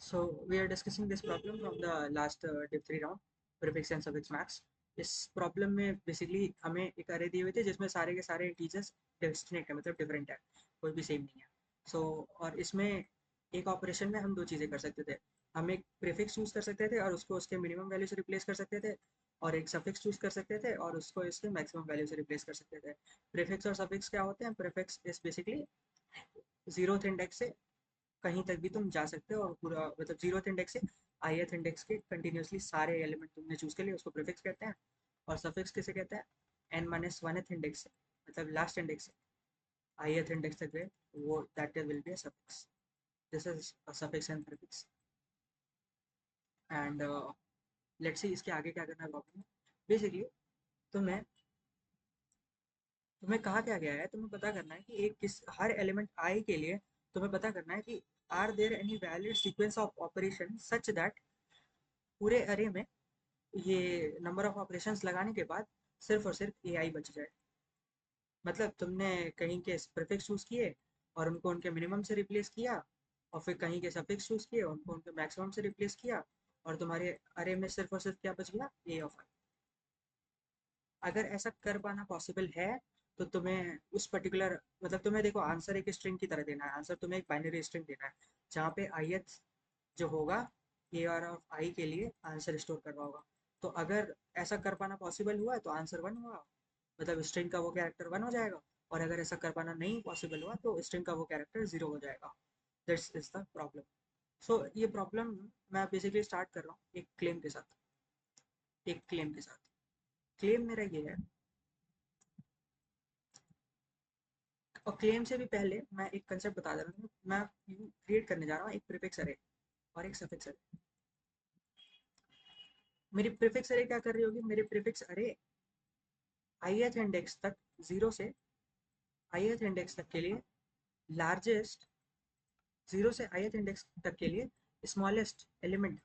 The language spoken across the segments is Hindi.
So we are discussing this problem from the last div 3 round, prefix and suffix max. इस प्रॉब्लम में बेसिकली हमें एक अरे दिए हुए थे जिसमें सारे के सारे टीचर्स डिस्टिंक्ट है, मतलब डिफरेंट है, कोई भी सेम नहीं है. और इसमें एक ऑपरेशन में हम दो चीज़ें कर सकते थे. हम एक प्रीफिक्स चूज कर सकते थे और उसको उसके मिनिमम वैल्यू से रिप्लेस कर सकते थे, और एक सफिक्स चूज कर सकते थे और उसको इसके मैक्सिमम वैल्यू से रिप्लेस कर सकते थे. प्रीफिक्स और सफिक्स क्या होते हैं? Prefix is basically zeroth index से कहीं तक भी तुम जा सकते हो, और पूरा मतलब जीरोथ इंडेक्स से आईएथ इंडेक्स के कंटिन्यूसली सारे एलिमेंट तुमने चूज कर लिए, उसको प्रीफिक्स कहते हैं. और सफिक्स किसे कहते हैं? एन माइनस वनथ इंडेक्स से, मतलब लास्ट इंडेक्स से आईएथ इंडेक्स तक गए, वो that will be a suffix. This is a suffix and prefix. And let's see इसके आगे क्या करना है प्रॉब्लम में. बेसिकली तुम्हें तुम्हें कहा क्या गया है, तुम्हें पता करना है कि एक किस हर एलिमेंट आई के लिए तुम्हें पता करना है कि are there any valid sequence of operation such that पूरे अरे में ये नंबर ऑफ ऑपरेशंस लगाने के बाद सिर्फ और सिर्फ ए आई बच जाए. मतलब तुमने कहीं के प्रीफिक्स चूज किए और उनको उनके मिनिमम से रिप्लेस किया, और फिर कहीं के सफिक्स चूज किए उनको उनके मैक्सिमम से रिप्लेस किया, और तुम्हारे अरे में सिर्फ और सिर्फ क्या बच गया? ए ऑफ आई. अगर ऐसा कर पाना पॉसिबल है तो तुम्हें उस पर्टिकुलर, मतलब तुम्हें देखो आंसर एक स्ट्रिंग की तरह देना है. आंसर तुम्हें एक बाइनरी स्ट्रिंग देना है जहाँ पे आई जो होगा ए आर ऑफ आई के लिए आंसर स्टोर कर रहा होगा. तो अगर ऐसा कर पाना पॉसिबल हुआ तो आंसर वन होगा, मतलब स्ट्रिंग का वो कैरेक्टर वन हो जाएगा. और अगर ऐसा कर पाना नहीं पॉसिबल हुआ तो स्ट्रिंग का वो कैरेक्टर जीरो हो जाएगा. This is the problem. ये प्रॉब्लम मैं बेसिकली स्टार्ट कर रहा हूँ एक क्लेम के साथ. एक क्लेम के साथ क्लेम मेरा ये है. और क्लेम से भी पहले मैं एक कंसेप्ट बता दे रहा हूँ. मैं क्रिएट करने जा रहा हूँ एक प्रीफिक्स अरे और एक सफिक्स अरे. मेरी प्रीफिक्स अरे क्या कर रही होगी? मेरी प्रीफिक्स अरे ith इंडेक्स तक, जीरो से ith इंडेक्स तक के लिए लार्जेस्ट, जीरो से ith इंडेक्स तक के लिए स्मॉलेस्ट एलिमेंट,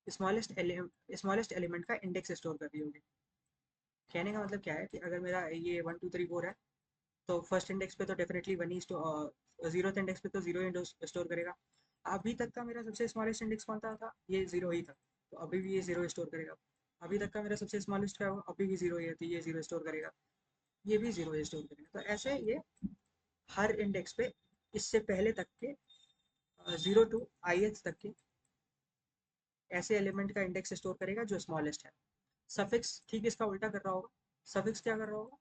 स्मॉलेस्ट एलिमेंट का इंडेक्स स्टोर कर रही होगी. कहने का मतलब क्या है कि अगर मेरा ये 1 2 3 4 है, तो फर्स्ट इंडेक्स पे तो डेफिनेटली वन ही, जीरो इंडेक्स पे तो जीरो ही स्टोर करेगा. अभी तक का मेरा सबसे स्मॉलेस्ट इंडेक्स कौन सा था? ये जीरो ही था, तो अभी भी ये जीरो स्टोर करेगा. अभी तक का मेरा सबसे स्मॉलेस्ट क्या होगा? अभी भी जीरो ही है, तो ये जीरो स्टोर करेगा. ये भी जीरो स्टोर करेगा. तो ऐसे ये हर इंडेक्स पे इससे पहले तक के जीरो टू आई एच तक के ऐसे एलिमेंट का इंडेक्स स्टोर करेगा जो स्मॉलेस्ट है. सफिक्स ठीक इसका उल्टा कर रहा होगा. सफिक्स क्या कर रहा होगा?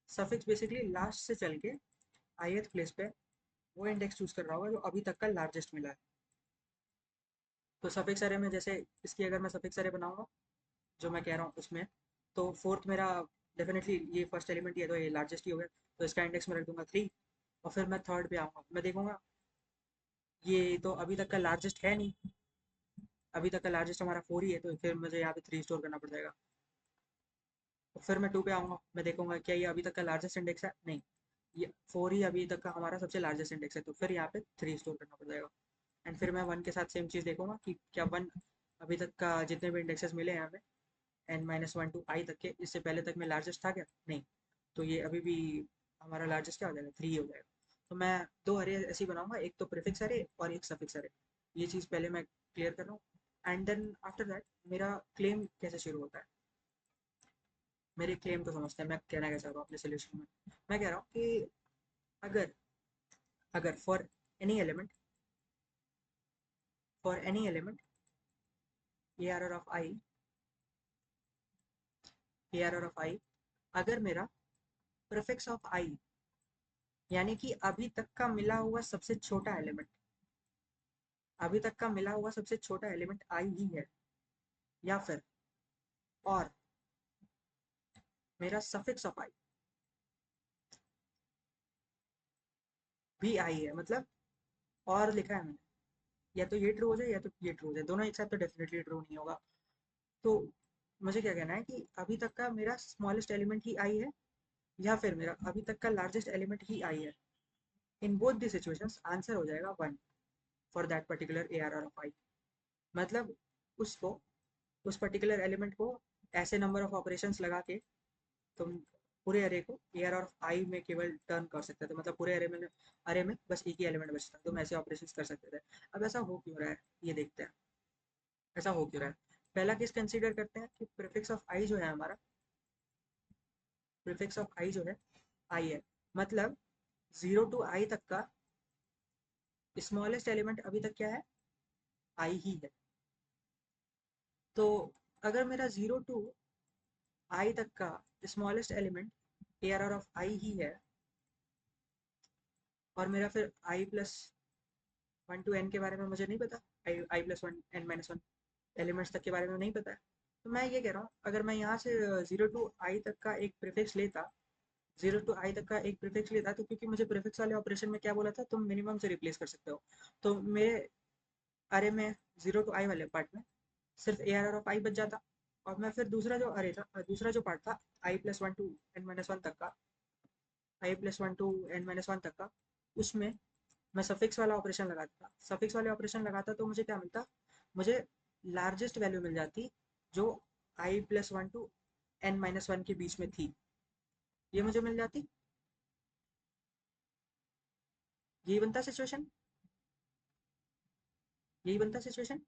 सफिक्स बेसिकली लास्ट से चल के आई एथ प्लेस पे वो इंडेक्स चूज कर रहा होगा जो अभी तक का लार्जेस्ट मिला है. तो सफिक्स अरे में जैसे इसकी अगर मैं सफिक्स अरे बनाऊंगा जो मैं कह रहा हूँ उसमें, तो फोर्थ मेरा डेफिनेटली ये फर्स्ट एलिमेंट ही है तो ये लार्जेस्ट ही हो गया, तो इसका इंडेक्स मैं रख दूंगा 3. और फिर मैं थर्ड पे आऊँगा, मैं देखूंगा ये तो अभी तक का लार्जेस्ट है नहीं, अभी तक का लार्जेस्ट हमारा 4 ही है, तो फिर मुझे यहाँ पे 3 स्टोर करना पड़ जाएगा. तो फिर मैं 2 पे आऊँगा, मैं देखूंगा क्या ये अभी तक का लार्जेस्ट इंडेक्स है? नहीं, ये 4 ही अभी तक का हमारा सबसे लार्जेस्ट इंडेक्स है, तो फिर यहाँ पे 3 स्टोर करना पड़ जाएगा. एंड फिर मैं 1 के साथ सेम चीज़ देखूंगा कि क्या 1 अभी तक का जितने भी इंडेक्सेस मिले हैं हमें एन माइनस वन टू आई तक के, इससे पहले तक में लार्जेस्ट था क्या? नहीं, तो ये अभी भी हमारा लार्जेस्ट क्या हो जाएगा? 3 हो जाएगा. तो मैं दो अरे ऐसे ही बनाऊंगा, एक तो प्रीफिक्स अरे और एक सफिक्स अरे. ये चीज़ पहले मैं क्लियर कर रहा हूँ. एंड देन आफ्टर दैट मेरा क्लेम कैसे शुरू होता है. मेरे क्लेम को समझते हैं, मैं कहना क्या चाह रहा हूँ अपने सोल्यूशन में. मैं कह रहा हूँ कि अगर अगर for any element A R of I, A R of I, अगर मेरा प्रीफिक्स ऑफ आई यानी कि अभी तक का मिला हुआ सबसे छोटा एलिमेंट, अभी तक का मिला हुआ सबसे छोटा एलिमेंट आई ही है, या फिर और मेरा सफिक्स ऑफ आई भी आई है, मतलब और लिखा है मैंने, या तो ये ट्रू हो जाए या तो ये ट्रू हो जाए, दोनों एक साथ तो डेफिनेटली ट्रू नहीं होगा. तो मुझे क्या कहना है कि अभी तक का मेरा स्मॉलेस्ट एलिमेंट ही आई है, या फिर मेरा अभी तक का लार्जेस्ट एलिमेंट ही आई है. In both the situations answer हो जाएगा one for that particular A R R of I. मतलब उसको, उस पर्टिकुलर एलिमेंट को ऐसे नंबर ऑफ ऑपरेशंस लगा के तुम पूरे अरे को ए आर ऑफ आई में केवल टर्न कर सकते थे, मतलब पूरे अरे में बस एक ही एलिमेंट बचता, तो हम ऐसे ऑपरेशन कर सकते थे। अब ऐसा हो क्यों रहा है ये देखते हैं, ऐसा हो क्यों रहा है। पहला केस कंसीडर करते हैं कि प्रीफिक्स ऑफ आई जो है हमारा, प्रीफिक्स ऑफ आई जो है आई है, मतलब 0 to I तक का स्मॉलेस्ट एलिमेंट अभी तक क्या है, आई ही है। तो अगर मेरा 0 to I तक का smallest element A R of I ही है, और मेरा फिर I+1 to N के बारे में मुझे नहीं पता, I+1 N-1 एलिमेंट्स तक के बारे में नहीं पता है, तो मैं ये कह रहा हूँ अगर मैं यहाँ से 0 to I तक का एक प्रीफिक्स लेता, 0 to I तक का एक प्रीफिक्स लेता, तो क्योंकि मुझे प्रीफिक्स वाले ऑपरेशन में क्या बोला था, तुम मिनिमम से रिप्लेस कर सकते हो, तो मेरे अरे में 0 to I वाले पार्ट में सिर्फ ए आर ऑफ आई बच जाता, और मैं फिर दूसरा जो अरे था, दूसरा जो पार्ट था I+1 to N-1 तक का, I+1 to N-1 तक का, उसमें मैं सफिक्स वाला ऑपरेशन लगाता, सफिक्स वाले ऑपरेशन लगाता तो मुझे क्या मिलता, मुझे लार्जेस्ट वैल्यू मिल जाती जो I+1 to N-1 के बीच में थी, ये मुझे मिल जाती। यही बनता सिचुएशन, यही बनता सिचुएशन।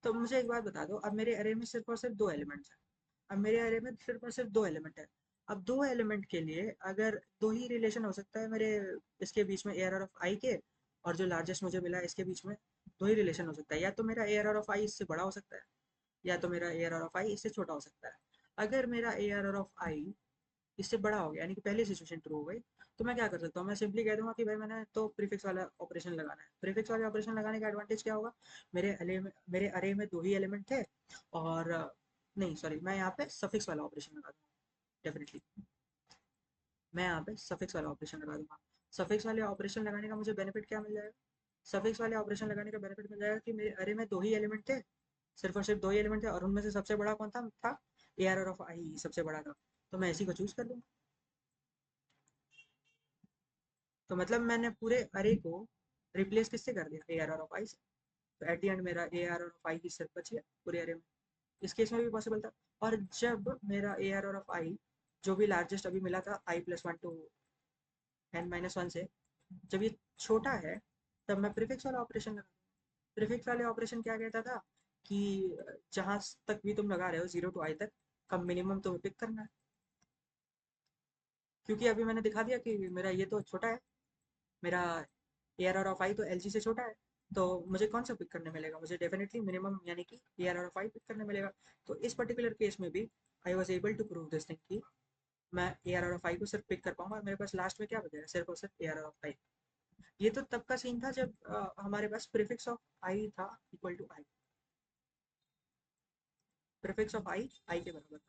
तो मुझे एक बात बता दो, अब मेरे अरे में सिर्फ और सिर्फ दो एलिमेंट्स हैं, अब मेरे अरे में सिर्फ और सिर्फ दो एलिमेंट है, अब दो एलिमेंट के लिए अगर दो ही रिलेशन हो सकता है मेरे इसके बीच में ए आर ऑफ आई के, और जो लार्जेस्ट मुझे मिला है इसके बीच में दो ही रिलेशन हो सकता है, या तो मेरा ए आर ऑफ आई इससे बड़ा हो सकता है, या तो मेरा ए आर ऑफ आई इससे छोटा हो सकता है। अगर मेरा ए आर ऑफ आई इससे बड़ा हो गया, यानी कि पहली सिचुएशन ट्रू हो गई, तो मैं क्या कर सकता हूँ, मैं सिंपली कह दूंगा कि भाई मैंने तो प्रीफिक्स वाला ऑपरेशन लगाना है। प्रीफिक्स वाले ऑपरेशन लगाने का एडवांटेज क्या होगा, मेरे अरे में दो ही एलिमेंट थे, और नहीं सॉरी, मैं यहाँ पे सफिक्स वाला ऑपरेशन लगा दूंगा डेफिनेटली, मैं यहाँ पे सफिक्स वाला ऑपरेशन लगा दूंगा। सफिक्स वाले ऑपरेशन लगाने का मुझे बेनिफिट क्या मिल जाएगा, सफिक्स वाले ऑपरेशन लगाने का बेनिफिट मिल जाएगा कि मेरे अरे में दो ही एलिमेंट थे, सिर्फ और सिर्फ दो ही एलिमेंट थे, और उनमें से सबसे बड़ा कौन था ए आर ऑफ आई सबसे बड़ा था, तो मैं इसी को चूज कर लूँगा। तो मतलब मैंने पूरे अरे को रिप्लेस किससे कर दिया, ए आर ऑफ आई से, तो एट द एंड मेरा ए आर ऑफ आई की सिर्फ बच गया पूरे अरे में। इस केस में भी पॉसिबल था। और जब मेरा ए आर ऑफ आई जो भी लार्जेस्ट अभी मिला था I+1 to N-1 से, जब ये छोटा है, तब मैं प्रीफिक्स वाला ऑपरेशन लगा, प्रीफिक्स वाले ऑपरेशन क्या कहता था कि जहां तक भी तुम लगा रहे हो 0 to I तक का मिनिमम तुम्हें पिक करना है, क्योंकि अभी मैंने दिखा दिया कि मेरा ये तो छोटा है, मेरा ए आर ऑफ आई तो एल जी से छोटा है, तो मुझे कौन सा पिक करने मिलेगा, मुझे डेफिनेटली मिनिमम यानी कि A R of I pick करने मिलेगा। तो इस पर्टिकुलर केस में भी I was able to prove this thing कि मैं ए आर ऑफ आई को सिर्फ पिक कर पाऊंगा, और मेरे पास लास्ट में क्या बचेगा, सिर्फ और सिर्फ ए आर ऑफ आई। ये तो तब का सीन था जब हमारे पास प्रीफिक्स ऑफ आई था equal to I, prefix of I के बराबर था।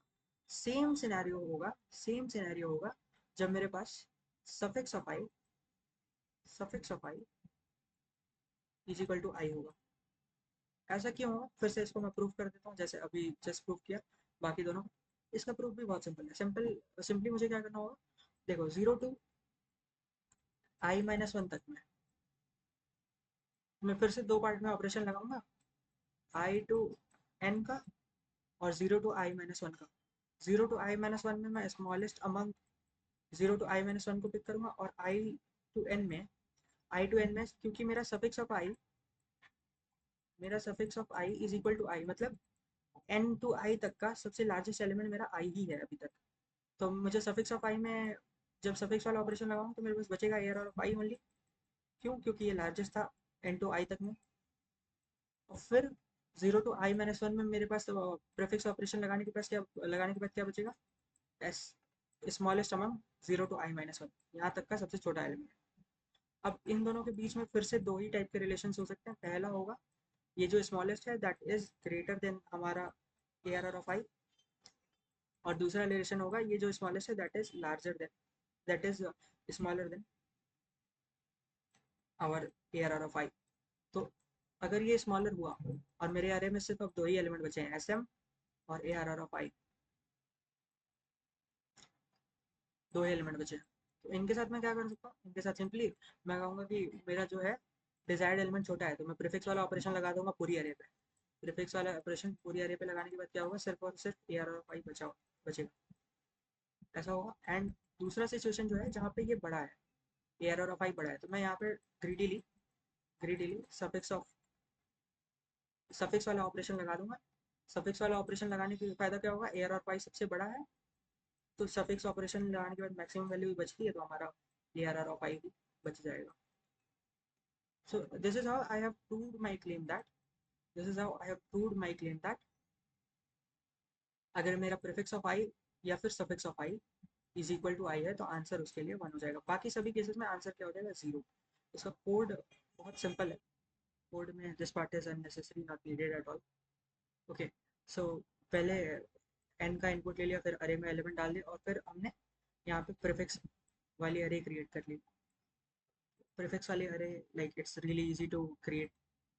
सेम सिनेरियो होगा, सेम सिनेरियो होगा जब मेरे पास suffix of I, suffix of I is equal to I होगा। ऐसा क्यों होगा, फिर से इसको मैं प्रूफ कर देता हूँ, जैसे अभी जस्ट प्रूफ किया बाकी दोनों। इसका प्रूफ भी बहुत सिंपल है, सिंपली मुझे क्या करना होगा, देखो 0 to I-1 तक में मैं फिर से दो पार्ट में ऑपरेशन लगाऊंगा, I to N का और 0 to I-1 का। 0 to I-1 में मैं स्मॉलेस्ट अमंग 0 to I-1 को पिक करूंगा, और I to N में क्योंकि मेरा suffix of I is equal to I, मतलब N to I तक का सबसे लार्जेस्ट एलिमेंट मेरा आई ही है अभी तक। तो मुझे सफिक्स ऑफ आई में जब सफिक्स वाला ऑपरेशन लगाऊं तो मेरे पास बचेगा ए आर ऑफ आई ओनली, क्यों, क्योंकि ये लार्जेस्ट था N to I तक में। और फिर 0 to I-1 में मेरे पास प्रीफिक्स ऑपरेशन लगाने के बाद क्या बचेगा, S smallest among 0 to I-1, यहाँ तक का सबसे छोटा एलिमेंट। अब इन दोनों के बीच में फिर से दो ही टाइप के रिलेशन हो सकते हैं, पहला होगा ये जो स्मॉलेस्ट है दैट इज ग्रेटर देन हमारा ए आर ऑफ आई, और दूसरा रिलेशन होगा ये जो स्मॉलेस्ट है that is larger than, that is smaller than our A R of I. तो अगर ये स्मॉलर हुआ और मेरे एरे में सिर्फ अब दो ही एलिमेंट बचे हैं, एस एम और ए आर ऑफ आई, दो ही एलिमेंट बचे हैं, तो इनके साथ मैं क्या कर सकता हूँ, इनके साथ सिंपली मैं कहूँगा कि मेरा जो है डिजायर्ड एलिमेंट छोटा है, तो मैं प्रीफिक्स वाला ऑपरेशन लगा दूंगा पूरी एरे पे। प्रीफिक्स वाला ऑपरेशन पूरी एरे पे लगाने के बाद क्या होगा, सिर्फ और सिर्फ ए आर ऑफ आई बचेगा। ऐसा होगा। एंड दूसरा सिचुएशन जो है जहाँ पे ये बड़ा है, ए आर ऑफ आई बड़ा है, तो मैं यहाँ पे ग्रीडीली सफिक्स वाला ऑपरेशन लगा दूंगा। सफिक्स वाला ऑपरेशन लगाने के फायदा क्या होगा, ए आर और पाई सबसे बड़ा है, तो सफिक्स ऑपरेशन लगाने के बाद मैक्सिमम वैल्यू भी बचती है, तो हमारा ए आर और पाई भी बच जाएगा। So this is how I have proved my claim that this is how I have proved my claim that अगर मेरा प्रीफिक्स ऑफ आई या फिर suffix of I is equal to I है, तो आंसर उसके लिए 1 हो जाएगा। बाकी सभी केसेस में आंसर क्या हो जाएगा, 0। इसका कोड बहुत सिंपल है। कोड में this part is unnecessary, not needed at all. Okay, so पहले एन का इनपुट ले लिया, फिर अरे में एलिमेंट डाल दिया, और फिर हमने यहाँ पे प्रीफिक्स वाली अरे क्रिएट कर ली। प्रीफिक्स वाली array, like it's really easy to create,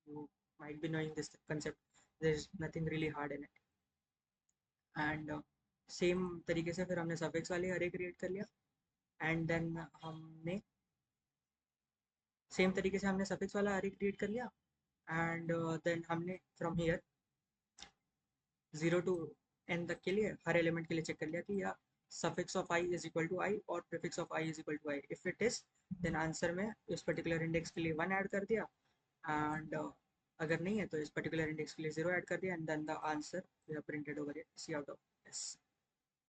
you might be knowing this concept, there is nothing really hard in it. And same तरीके से फिर हमने सफिक्स वाली अरे क्रिएट कर लिया, एंड देन हमने सेम तरीके से हमने सफिक्स वाला अरे क्रिएट कर लिया, एंड देन हमने फ्रॉम हियर 0 टू n तक के लिए हर एलिमेंट के लिए चेक कर लिया कि या suffix of I is equal to I और prefix of I is equal to I. If it is, then answer में इस पर्टिकुलर इंडेक्स के लिए 1 ऐड कर दिया, एंड अगर नहीं है तो इस पर्टिकुलर इंडेक्स के लिए 0 ऐड कर दिया, and then the answer we have printed over here, C out of S.